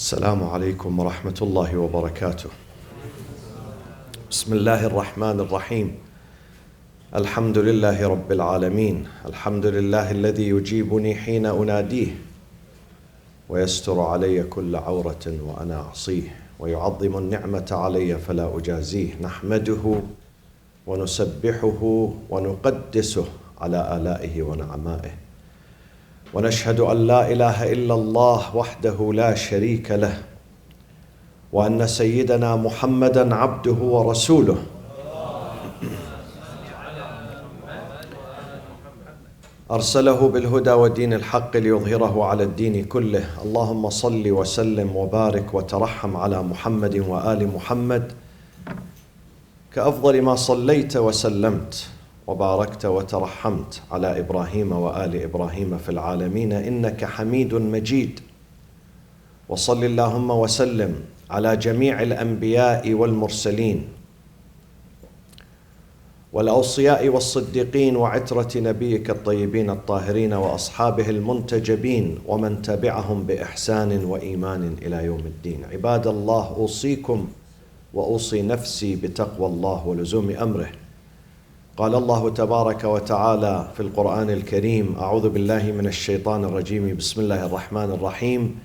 السلام عليكم ورحمة الله وبركاته. بسم الله الرحمن الرحيم. الحمد لله رب العالمين. الحمد لله الذي يجيبني حين أناديه ويستر علي كل عورة وأنا أعصيه ويعظم النعمة علي فلا أجازيه. نحمده ونسبحه ونقدسه على آلائه ونعمائه، ونشهد أن لا إله إلا الله وحده لا شريك له، وأن سيدنا محمدًا عبده ورسوله أرسله بالهدى ودين الحق ليظهره على الدين كله. اللهم صل وسلم وبارك وترحم على محمد وآل محمد كأفضل ما صليت وسلمت وباركت وترحمت على إبراهيم وآل إبراهيم في العالمين إنك حميد مجيد. وصل اللهم وسلم على جميع الأنبياء والمرسلين والأوصياء والصديقين وعترة نبيك الطيبين الطاهرين وأصحابه المنتجبين ومن تبعهم بإحسان وإيمان إلى يوم الدين. عباد الله، أوصيكم وأوصي نفسي بتقوى الله ولزوم أمره. قال الله تبارك وتعالى في القرآن الكريم: أعوذ بالله من الشيطان الرجيم، بسم الله الرحمن الرحيم: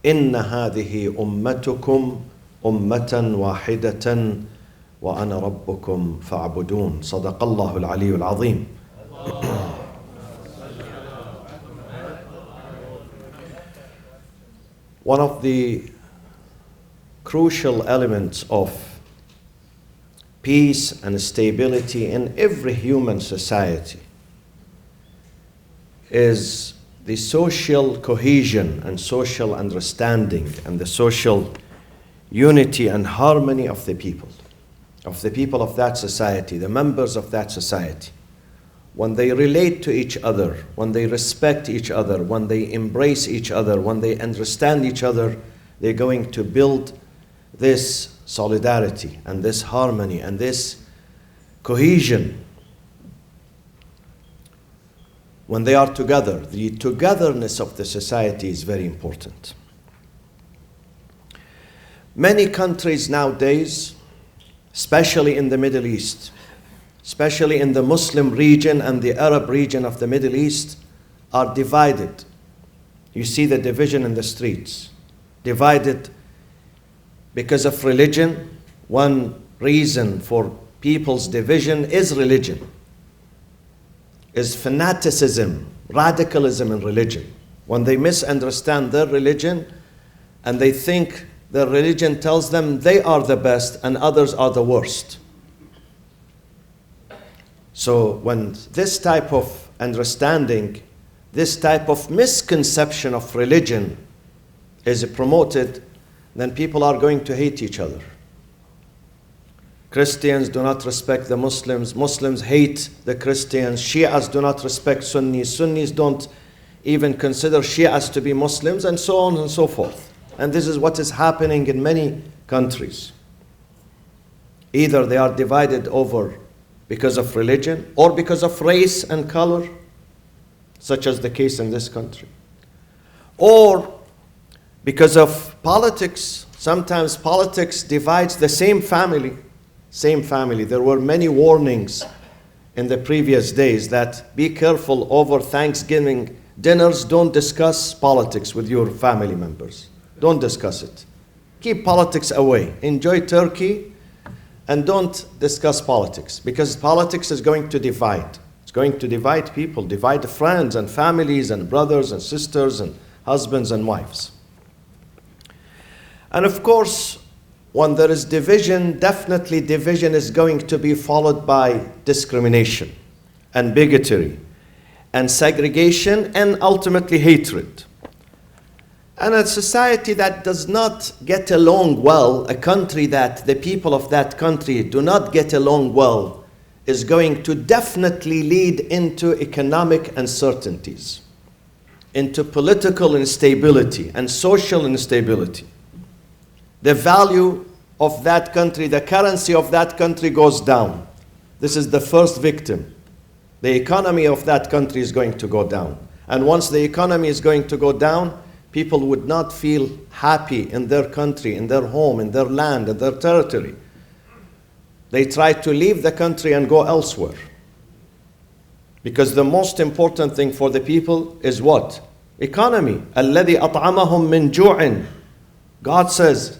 إن هذه أمتكم أمة واحدة وأنا ربكم فاعبدون. صدق الله العلي العظيم. One of the crucial elements of peace and stability in every human society is the social cohesion and social understanding and the social unity and harmony of the people of that society, the members of that society. When they relate to each other, when they respect each other, when they embrace each other, when they understand each other, they're going to build this solidarity and this harmony and this cohesion. When they are together, the togetherness of the society is very important. Many countries nowadays, especially in the Middle East, especially in the Muslim region and the Arab region of the Middle East, are divided. You see the division in the streets, divided because of religion. One reason for people's division is religion, is fanaticism, radicalism in religion. When they misunderstand their religion and they think their religion tells them they are the best and others are the worst. So when this type of understanding, this type of misconception of religion is promoted, then people are going to hate each other. Christians do not respect the Muslims. Muslims hate the Christians. Shias do not respect Sunnis. Sunnis don't even consider Shias to be Muslims, and so on and so forth. And this is what is happening in many countries. Either they are divided over because of religion or because of race and color, such as the case in this country, or because of politics. Sometimes politics divides the same family. There were many warnings in the previous days that be careful over Thanksgiving dinners. Don't discuss politics with your family members. Don't discuss it. Keep politics away. Enjoy turkey and don't discuss politics, because politics is going to divide. It's going to divide people, divide friends and families and brothers and sisters and husbands and wives. And of course, when there is division, definitely division is going to be followed by discrimination and bigotry and segregation and ultimately hatred. And a society that does not get along well, a country that the people of that country do not get along well, is going to definitely lead into economic uncertainties, into political instability and social instability. The value of that country, the currency of that country goes down. This is the first victim. The economy of that country is going to go down. And once the economy is going to go down, People would not feel happy in their country, in their home, in their land, in their territory. They try to leave the country and go elsewhere. Because the most important thing for the people is what? Economy. الَّذِي أَطْعَمَهُم مِّن جُوعٍ. God says,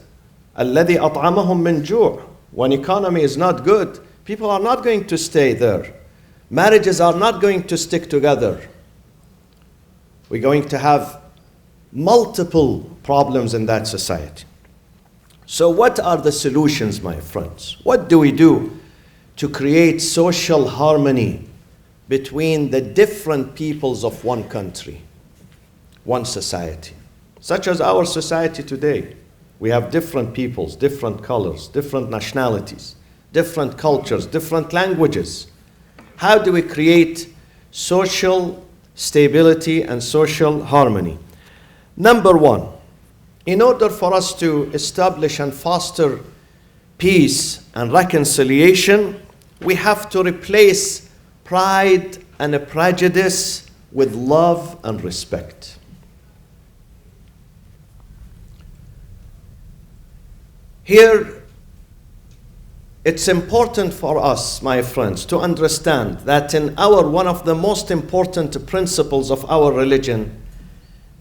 الَّذِي أَطْعَمَهُم مِّن جُوعٍ. When economy is not good, people are not going to stay there. Marriages are not going to stick together. We're going to have multiple problems in that society. So what are the solutions, my friends? What do we do to create social harmony between the different peoples of one country, one society? Such as our society today. We have different peoples, different colors, different nationalities, different cultures, different languages. How do we create social stability and social harmony? Number one, in order for us to establish and foster peace and reconciliation, we have to replace pride and a prejudice with love and respect. Here, it's important for us, my friends, to understand that in one of the most important principles of our religion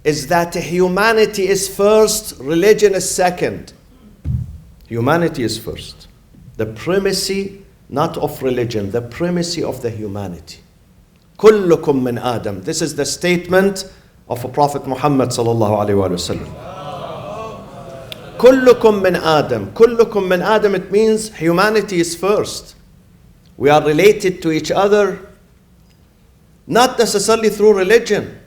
is that humanity is first, religion is second. Humanity is first. The primacy, not of religion, the primacy of the humanity. كلكم من آدم. This is the statement of Prophet Muhammad sallallahu alaihi wasallam. كلكم من آدم. كلكم من آدم, it means humanity is first. We are related to each other, not necessarily through religion,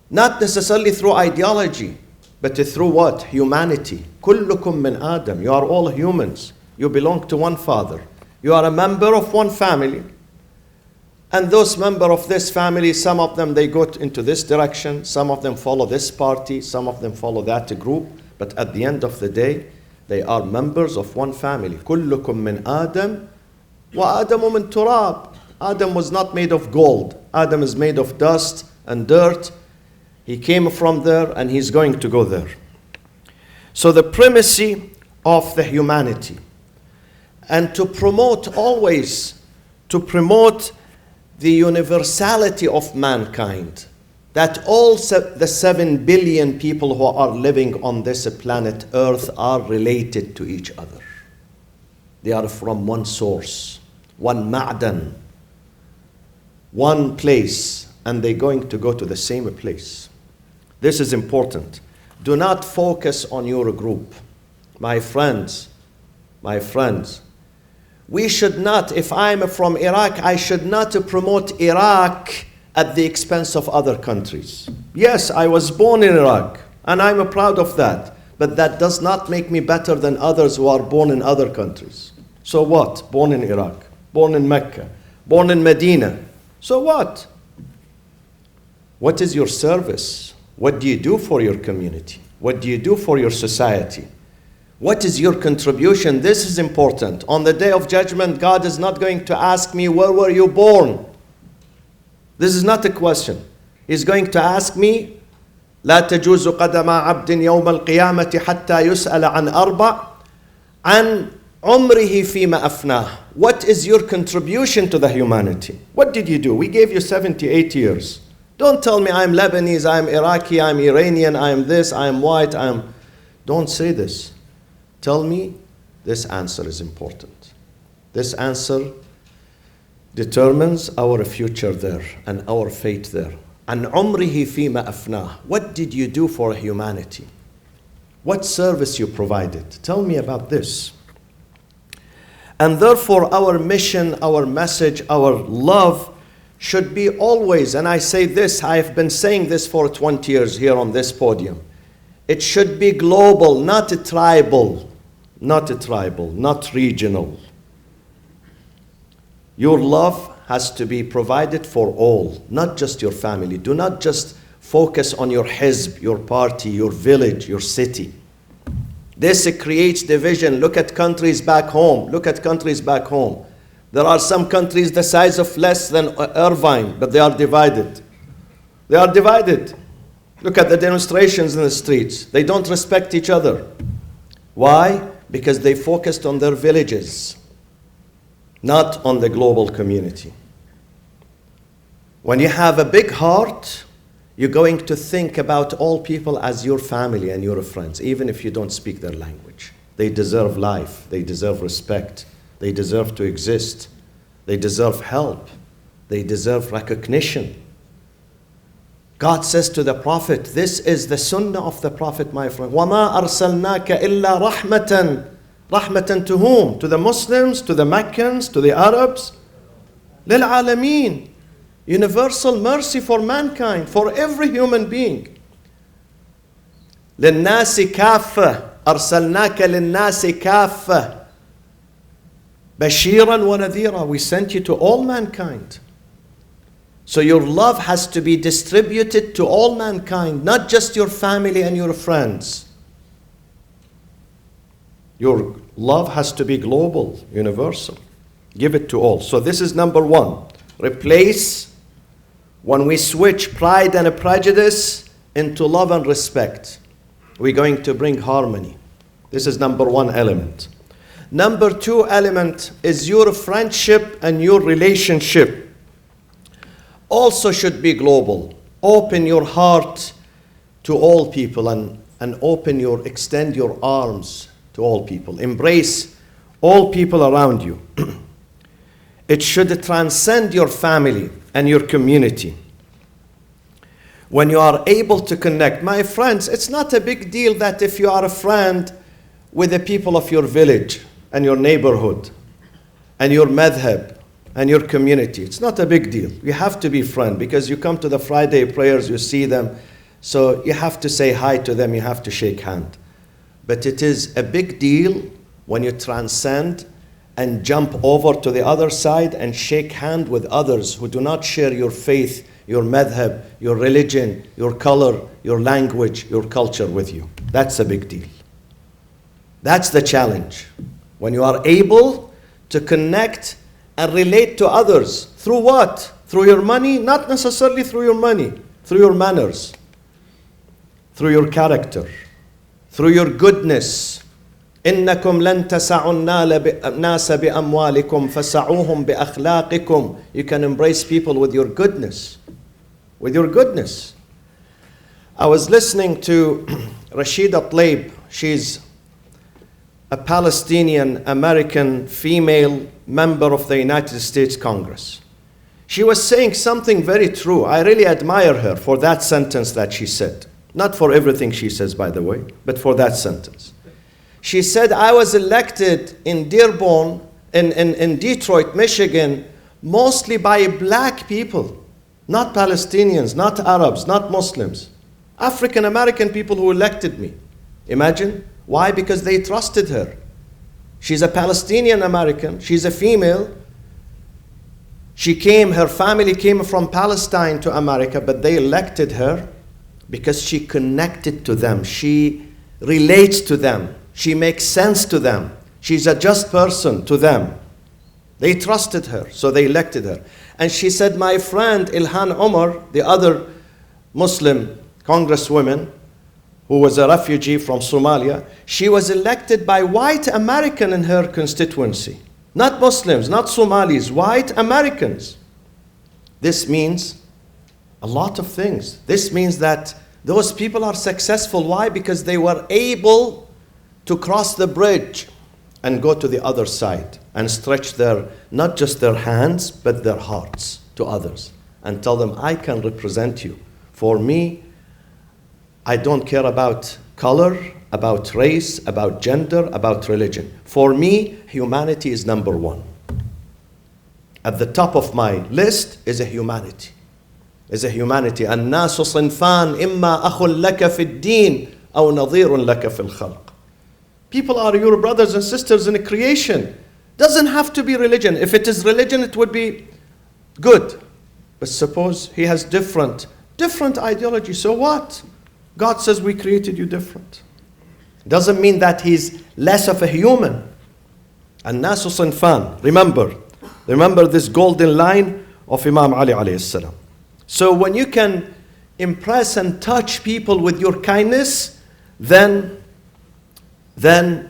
not necessarily through ideology, but through what? Humanity. كلكم من آدم. You are all humans. You belong to one father. You are a member of one family. And those members of this family, some of them, they go into this direction, some of them follow this party, some of them follow that group. But at the end of the day, they are members of one family. كلكم من آدم وآدم من تراب. Adam was not made of gold. Adam is made of dust and dirt. He came from there and he's going to go there. So the primacy of the humanity. And to promote always, to promote the universality of mankind. That all the 7 billion people who are living on this planet Earth are related to each other. They are from one source, one ma'dan, one place, and they're going to go to the same place. This is important. Do not focus on your group. My friends, we should not, if I'm from Iraq, I should not promote Iraq at the expense of other countries. Yes, I was born in Iraq, and I'm proud of that. But that does not make me better than others who are born in other countries. So what? Born in Iraq, born in Mecca, born in Medina. So what? What is your service? What do you do for your community? What do you do for your society? What is your contribution? This is important. On the day of judgment, God is not going to ask me, where were you born? This is not a question. He's going to ask me, لا تجوز قدم عبد يوم القيامة حتى يسأل عن أربع عن عمره فيما أفناه. What is your contribution to the humanity? What did you do? We gave you 78 years. Don't tell me I'm Lebanese, I'm Iraqi, I'm Iranian, I'm this, I'm white, Don't say this. Tell me this answer is important. This answer determines our future there and our fate there. عن عمره فيما أفناه. What did you do for humanity? What service you provided? Tell me about this. And therefore our mission, our message, our love should be always, and I say this, I have been saying this for 20 years here on this podium. It should be global, not tribal, not regional. Your love has to be provided for all, not just your family. Do not just focus on your hizb, your party, your village, your city. This creates division. Look at countries back home. There are some countries the size of less than Irvine, but they are divided. Look at the demonstrations in the streets. They don't respect each other. Why? Because they focused on their villages, not on the global community. When you have a big heart, you're going to think about all people as your family and your friends, even if you don't speak their language. They deserve life. They deserve respect. They deserve to exist. They deserve help. They deserve recognition. God says to the Prophet, this is the sunnah of the Prophet, my friend. وَمَا أَرْسَلْنَاكَ إِلَّا رَحْمَةً. Rahmatan to whom? To the Muslims, to the Meccans, to the Arabs? لِلْعَالَمِينَ. Universal mercy for mankind, for every human being. لِلنَّاسِ كَافَّةً. أَرْسَلْنَاكَ لِلنَّاسِ كَافَّةً. بَشِيرًا وَنَذِيرًا. We sent you to all mankind. So your love has to be distributed to all mankind, not just your family and your friends. Your love has to be global, universal. Give it to all. So this is number one. Replace, when we switch pride and prejudice into love and respect, we're going to bring harmony. This is number one element. Number two element is your friendship and your relationship also should be global. Open your heart to all people and extend your arms to all people. Embrace all people around you. It should transcend your family and your community. When you are able to connect, my friends, it's not a big deal that if you are a friend with the people of your village and your neighborhood and your madhab and your community. It's not a big deal. You have to be friend because you come to the Friday prayers, you see them, so you have to say hi to them, you have to shake hand. But it is a big deal when you transcend and jump over to the other side and shake hand with others who do not share your faith, your madhab, your religion, your color, your language, your culture with you. That's a big deal. That's the challenge. When you are able to connect and relate to others. Through what? Through your money? Not necessarily through your money. Through your manners. Through your character. Through your goodness. إنكم لن تسعوا الناس بأموالكم فسعوهم بأخلاقكم. You can embrace people with your goodness. With your goodness. I was listening to Rashida Tlaib. She's a Palestinian American female member of the United States Congress. She was saying something very true. I really admire her for that sentence that she said. Not for everything she says, by the way, but for that sentence. She said, I was elected in Dearborn, in Detroit, Michigan, mostly by black people, not Palestinians, not Arabs, not Muslims. African American people who elected me. Imagine. Why? Because they trusted her. She's a Palestinian American. She's a female. Her family came from Palestine to America, but they elected her because she connected to them. She relates to them. She makes sense to them. She's a just person to them. They trusted her, so they elected her. And she said, my friend Ilhan Omar, the other Muslim congresswoman, who was a refugee from Somalia, she was elected by white Americans in her constituency. Not Muslims, not Somalis, white Americans. This means a lot of things. This means that those people are successful. Why? Because they were able to cross the bridge and go to the other side and stretch not just their hands, but their hearts to others and tell them, I can represent you. For me, I don't care about color, about race, about gender, about religion. For me, humanity is number one. At the top of my list is a humanity. الناس صنفان إما أخ لك في الدين أو نظير لك في الخلق. People are your brothers and sisters in creation. Doesn't have to be religion. If it is religion, it would be good. But suppose he has different ideology. So what? God says we created you different. Doesn't mean that he's less of a human. الناس صنفان. Remember this golden line of Imam Ali alayhi salam. So when you can impress and touch people with your kindness, then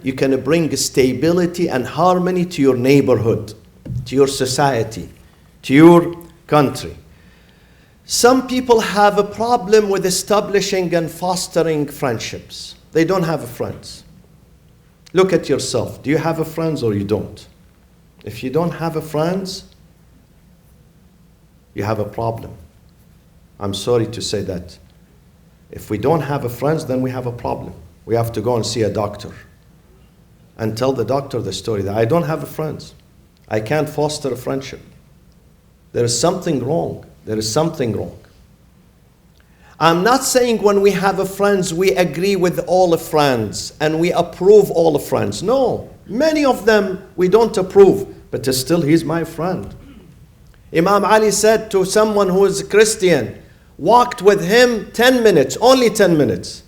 you can bring stability and harmony to your neighborhood, to your society, to your country. Some people have a problem with establishing and fostering friendships. They don't have friends. Look at yourself. Do you have friends or you don't? If you don't have friends, you have a problem. I'm sorry to say that. If we don't have friends, then we have a problem. We have to go and see a doctor and tell the doctor the story that I don't have friends. I can't foster a friendship. There is something wrong. There is something wrong. I'm not saying when we have friends, we agree with all friends and we approve all friends. No, many of them we don't approve, but still he's my friend. Imam Ali said to someone who is a Christian, walked with him 10 minutes, only 10 minutes.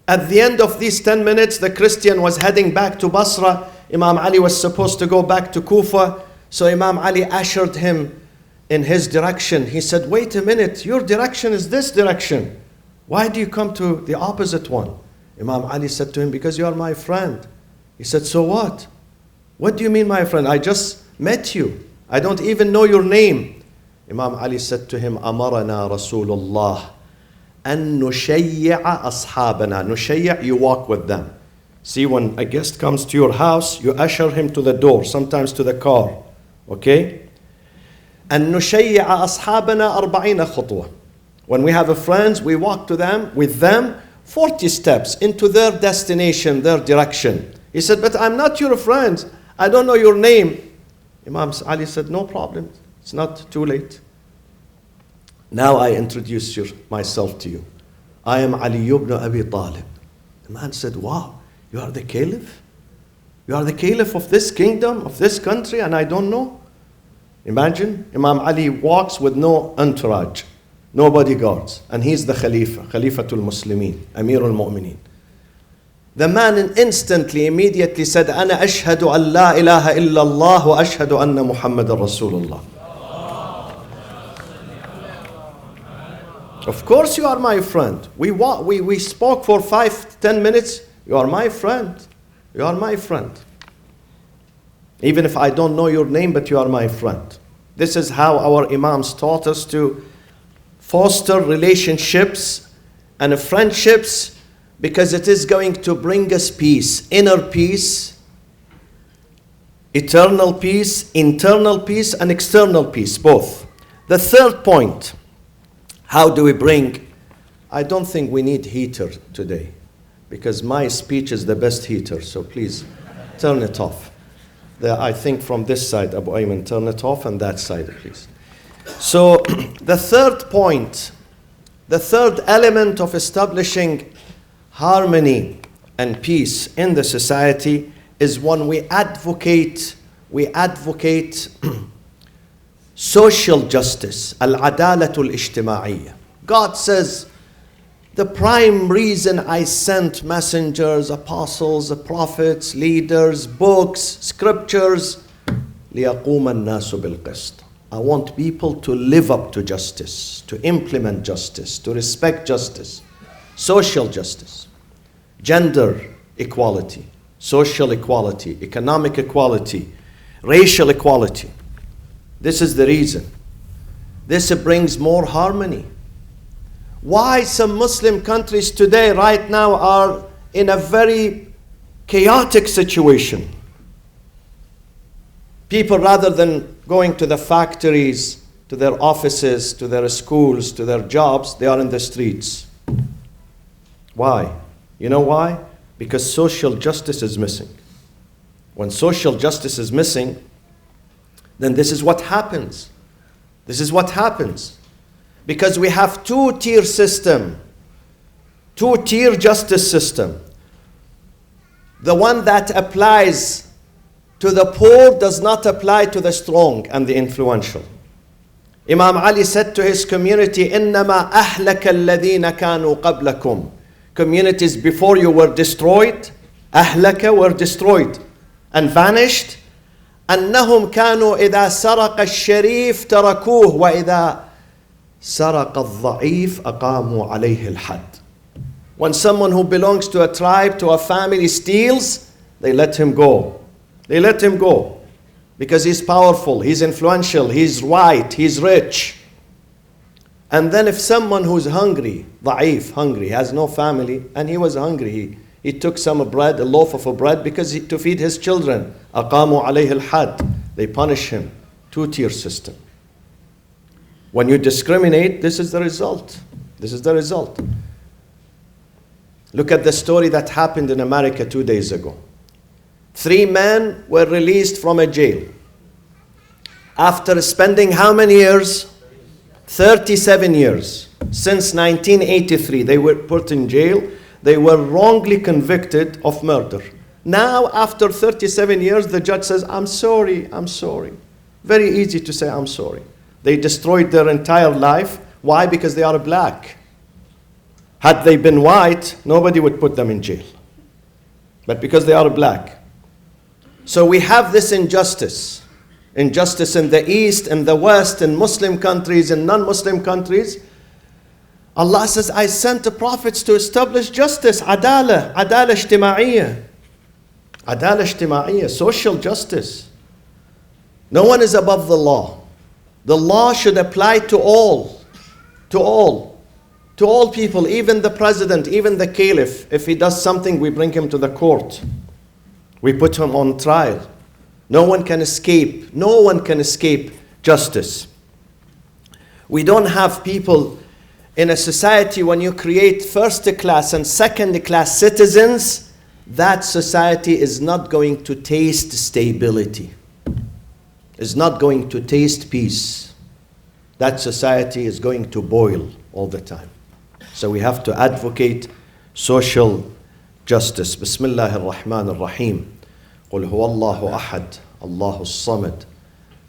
At the end of these 10 minutes, the Christian was heading back to Basra. Imam Ali was supposed to go back to Kufa. So Imam Ali ushered him in his direction. He said, wait a minute, your direction is this direction. Why do you come to the opposite one? Imam Ali said to him, because you are my friend. He said, so what? What do you mean, my friend? I just met you. I don't even know your name. Imam Ali said to him, Amarana Rasulullah an nushayya ashabana. Nushayya, you walk with them. See, when a guest comes to your house, you usher him to the door, sometimes to the car. Okay? أن نشيع أصحابنا 40 خطوة. When we have friends, we walk to them, with them, 40 steps into their destination, their direction. He said, but I'm not your friend. I don't know your name. Imam Ali said, no problem. It's not too late. Now I introduce myself to you. I am Ali ibn Abi Talib. The man said, wow, you are the caliph? You are the caliph of this kingdom, of this country, and I don't know? Imagine, Imam Ali walks with no entourage, no bodyguards, and he's the Khalifa, Khalifatul Muslimin, Amirul Mu'mineen. The man instantly, immediately said, Ana ashhadu an la ilaha illallah wa ashhadu anna Muhammadan Rasulullah. Of course you are my friend. We spoke for 5-10 minutes. You are my friend. You are my friend. Even if I don't know your name, but you are my friend. This is how our Imams taught us to foster relationships and friendships, because it is going to bring us peace, inner peace, eternal peace, internal peace, and external peace, both. The third point, how do we bring, I don't think we need heater today, because my speech is the best heater, so please turn it off. I think from this side, Abu Ayman, turn it off, and that side, please. So the third point, the third element of establishing harmony and peace in the society is when we advocate social justice, al-adalatul ijtima'iyya. God says, the prime reason I sent messengers, apostles, prophets, leaders, books, scriptures, لِيَقُومَ النَّاسُ بِالْقِسْطِ. I want people to live up to justice, to implement justice, to respect justice, social justice, gender equality, social equality, economic equality, racial equality. This is the reason. This brings more harmony. Why some Muslim countries today, right now, are in a very chaotic situation. People, rather than going to the factories, to their offices, to their schools, to their jobs, they are in the streets. Why? You know why? Because social justice is missing. When social justice is missing, then this is what happens. This is what happens. Because we have two-tier system, two-tier justice system. The one that applies to the poor does not apply to the strong and the influential. Imam Ali said to his community, إِنَّمَا أَهْلَكَ الَّذِينَ كَانُوا قَبْلَكُمْ. Communities before you were destroyed, أهلك were destroyed and vanished. أنهم كانوا إذا سرق الشريف تركوه وإذا سرق الضعيف أقاموا عليه الحد. When someone who belongs to a tribe, to a family steals, they let him go. They let him go because he's powerful, he's influential, he's white, he's rich. And then if someone who's hungry, ضعيف, hungry, has no family, and he was hungry, he took some bread, a loaf of bread, to feed his children. أقاموا عليه الحد. They punish him. Two-tier system. When you discriminate, this is the result. This is the result. Look at the story that happened in America 2 days ago. 3 men were released from a jail. After spending how many years? 37 years. Since 1983, they were put in jail. They were wrongly convicted of murder. Now, after 37 years, the judge says, I'm sorry, I'm sorry. Very easy to say, I'm sorry. They destroyed their entire life. Why? Because they are black. Had they been white, nobody would put them in jail. But because they are black. So we have this injustice. Injustice in the East, in the West, in Muslim countries, in non-Muslim countries. Allah says, I sent the prophets to establish justice, adala ijtima'iyya. Adala ijtima'iyya, social justice. No one is above the law. The law should apply to all. To all. To all people, even the president, even the caliph. If he does something, we bring him to the court. We put him on trial. No one can escape. No one can escape justice. We don't have people in a society. When you create first class and second class citizens, that society is not going to taste stability, is not going to taste peace. That society is going to boil all the time. So we have to advocate social justice. Bismillah ar-Rahman ar-Rahim. قل هو الله أحد الله الصمد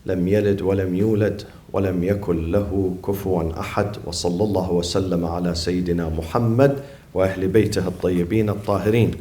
لم يلد ولم يولد ولم يكن له كفوا أحد وصلى الله وسلم على سيدنا محمد وأهل بيته الطيبين الطاهرين.